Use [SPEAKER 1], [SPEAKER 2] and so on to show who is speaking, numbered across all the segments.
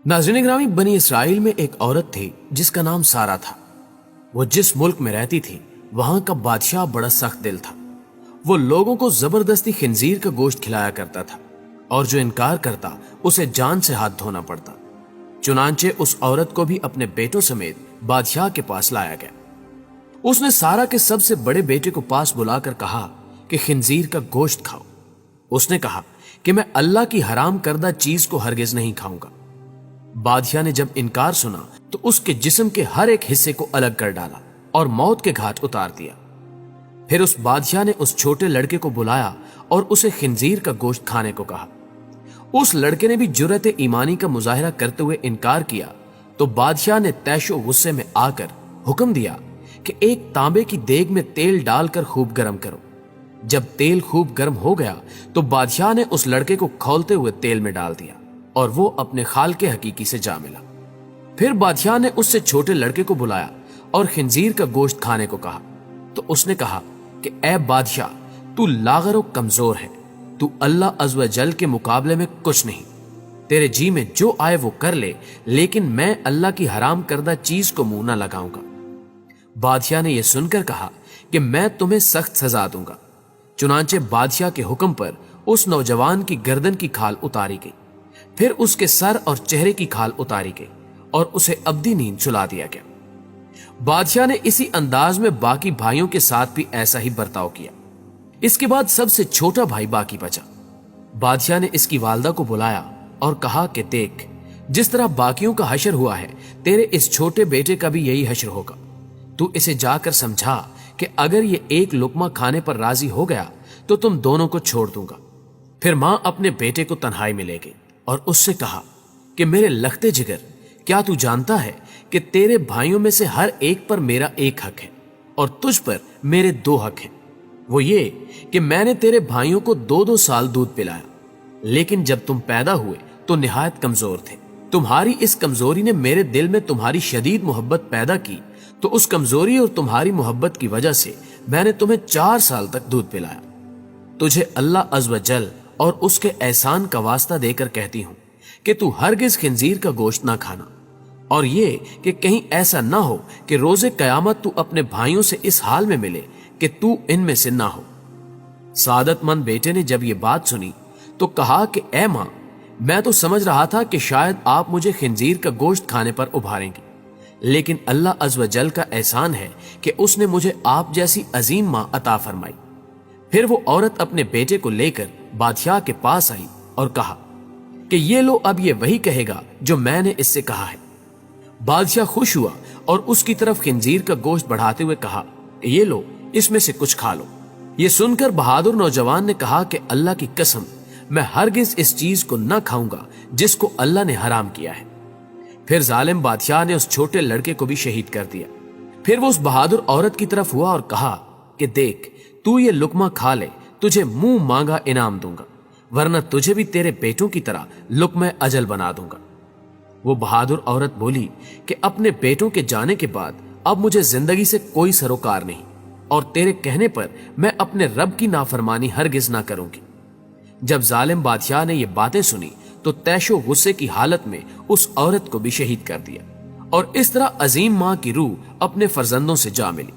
[SPEAKER 1] नाज़रीन ग्रामी, बनी इसराइल में एक औरत थी जिसका नाम सारा था। वो जिस मुल्क में रहती थी वहां का बादशाह बड़ा सख्त दिल था। वो लोगों को जबरदस्ती खिंजीर का गोश्त खिलाया करता था और जो इनकार करता उसे जान से हाथ धोना पड़ता। चुनांचे उस औरत को भी अपने बेटों समेत बादशाह के पास लाया गया। उसने सारा के सबसे बड़े बेटे को पास बुलाकर कहा कि खिंजीर का गोश्त खाओ। उसने कहा कि मैं अल्लाह की हराम करदा चीज को हरगिज नहीं खाऊंगा। बादशाह ने जब इनकार सुना तो उसके जिस्म के हर एक हिस्से को अलग कर डाला और मौत के घाट उतार दिया। फिर उस बादशाह ने उस छोटे लड़के को बुलाया और उसे खिंजीर का गोश्त खाने को कहा। उस लड़के ने भी जुर्रत ईमानी का मुजाहिरा करते हुए इनकार किया तो बादशाह ने तैशो गुस्से में आकर हुक्म दिया कि एक तांबे की देग में तेल डालकर खूब गर्म करो। जब तेल खूब गर्म हो गया तो बादशाह ने उस लड़के को खौलते हुए तेल में डाल दिया और वो अपने खाल के हकीकी से जा मिला। फिर बादशाह ने उससे छोटे लड़के को बुलाया और खिंजीर का गोश्त खाने को कहा तो उसने कहा कि ए बादशाह, तू लागर और कमजोर है, तू अल्लाह अज़्ज़ व जल के मुकाबले में कुछ नहीं। तेरे जी में जो आए वो कर ले, लेकिन मैं अल्लाह की हराम करदा चीज को मुंह न लगाऊंगा। बादशाह ने यह सुनकर कहा कि मैं तुम्हें सख्त सजा दूंगा। चुनांचे बादशाह के हुक्म पर उस नौजवान की गर्दन की खाल उतारी गई, फिर उसके सर और चेहरे की खाल उतारी गई और उसे अब्दी नींद सुला दिया गया। बादशाह ने इसी अंदाज में बाकी भाइयों के साथ भी ऐसा ही बर्ताव किया। इसके बाद सबसे छोटा भाई बाकी बचा। बादशाह ने इसकी वालदा को बुलाया और कहा कि देख, जिस तरह बाकियों का हशर हुआ है, तेरे इस छोटे बेटे का भी यही हशर होगा। तू इसे जाकर समझा कि अगर ये एक लुकमा खाने पर राजी हो गया तो तुम दोनों को छोड़ दूंगा। फिर मां अपने बेटे को तन्हाई में ले गई और उससे कहा कि मेरे लखते जिगर, क्या तू जानता है कि तेरे भाइयों में से हर एक पर मेरा एक हक है और तुझ पर मेरे दो हक हैं। वो ये कि मैंने तेरे भाइयों को 2-2 साल दूध पिलाया, लेकिन जब तुम पैदा हुए तो निहायत कमजोर थे। तुम्हारी इस कमजोरी ने मेरे दिल में तुम्हारी शदीद मोहब्बत पैदा की, तो उस कमजोरी और तुम्हारी मोहब्बत की वजह से मैंने तुम्हें 4 साल तक दूध पिलाया। तुझे अल्लाह अज़्ज़ व जल और उसके एहसान का वास्ता देकर कहती हूं कि तू हरगिज खिंजीर का गोश्त ना खाना, और ये कि कहीं ऐसा ना हो कि रोजे कयामत तू अपने भाइयों से इस हाल में मिले कि तू इनमें से ना हो। सादतमंद बेटे ने जब ये बात सुनी तो कहा कि ए मां, मैं तो समझ रहा था कि शायद आप मुझे खिंजीर का गोश्त खाने पर उभारेंगे, लेकिन अल्लाह अज़्ज़ व जल का एहसान है कि उसने मुझे आप जैसी अजीम मां अता फरमाई। फिर वो औरत अपने बेटे को लेकर बादशाह के पास आई और कहा कि ये लो, अब ये वही कहेगा जो मैंने इससे कहा है। बादशाह खुश हुआ और उसकी तरफ खिंजीर का गोश्त बढ़ाते हुए कहा, ये लो, इसमें से कुछ खा लो। ये सुनकर बहादुर नौजवान ने कहा कि अल्लाह की कसम, मैं हरगिज इस चीज को न खाऊंगा जिसको अल्लाह ने हराम किया है। फिर जालिम बादशाह ने उस छोटे लड़के को भी शहीद कर दिया। फिर वो उस बहादुर औरत की तरफ हुआ और कहा कि देख, तू ये लुकमा खा ले, तुझे मुंह मांगा इनाम दूंगा, वरना तुझे भी तेरे बेटों की तरह लुकमा अजल बना दूंगा। वो बहादुर औरत बोली कि अपने बेटों के जाने के बाद अब मुझे जिंदगी से कोई सरोकार नहीं, और तेरे कहने पर मैं अपने रब की नाफरमानी हरगिज ना करूंगी। जब जालिम बादशाह ने ये बातें सुनी तो तैशो गुस्से की हालत में उस औरत को भी शहीद कर दिया, और इस तरह अजीम मां की रूह अपने फर्जंदों से जा मिली।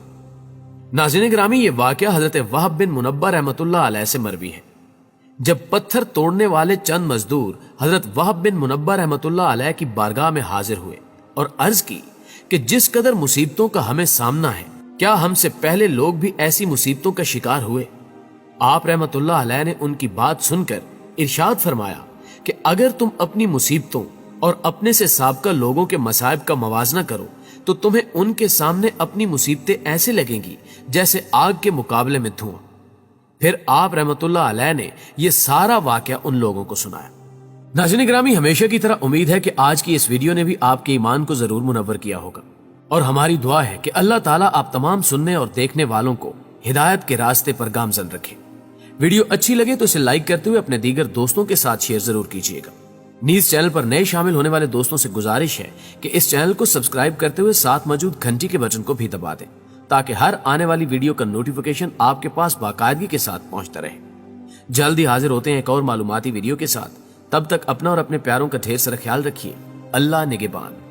[SPEAKER 1] नाज़रीन ग्रामी, ये वाकया हजरत वहब बिन मुनब्बा रहमतुल्लाह अलैह से मरवी है। जब पत्थर तोड़ने वाले चंद मजदूर हजरत वहब बिन मुनब्बा रहमतुल्लाह अलैह की बारगाह में हाजिर हुए और अर्ज की कि जिस कदर मुसीबतों का हमें सामना है, क्या हमसे पहले लोग भी ऐसी मुसीबतों का शिकार हुए? आप रहमतुल्लाह अलैह ने उनकी बात सुनकर इरशाद फरमाया कि अगर तुम अपनी मुसीबतों और अपने से साबका लोगों के मसाइब का मवाजना करो तो तुम्हें उनके सामने अपनी मुसीबतें ऐसे लगेंगी जैसे आग के मुकाबले में धुआं। फिर आप रहमतुल्लाह अलैह ने यह सारा वाकया उन लोगों को सुनाया। नाज़रीन ग्रामी, हमेशा की तरह उम्मीद है कि आज की इस वीडियो ने भी आपके ईमान को जरूर मुनव्वर किया होगा, और हमारी दुआ है कि अल्लाह ताला आप तमाम सुनने और देखने वालों को हिदायत के रास्ते पर गामजन रखे। वीडियो अच्छी लगे तो इसे लाइक करते हुए अपने दीगर दोस्तों के साथ शेयर जरूर कीजिएगा। न्यूज चैनल पर नए शामिल होने वाले दोस्तों से गुजारिश है कि इस चैनल को सब्सक्राइब करते हुए साथ मौजूद घंटी के बटन को भी दबा दें, ताकि हर आने वाली वीडियो का नोटिफिकेशन आपके पास बाकायदगी के साथ पहुंचता रहे। जल्द ही हाजिर होते हैं एक और मालूमाती वीडियो के साथ। तब तक अपना और अपने प्यारों का ढेर सारा ख्याल रखिए। اللہ نگہبان۔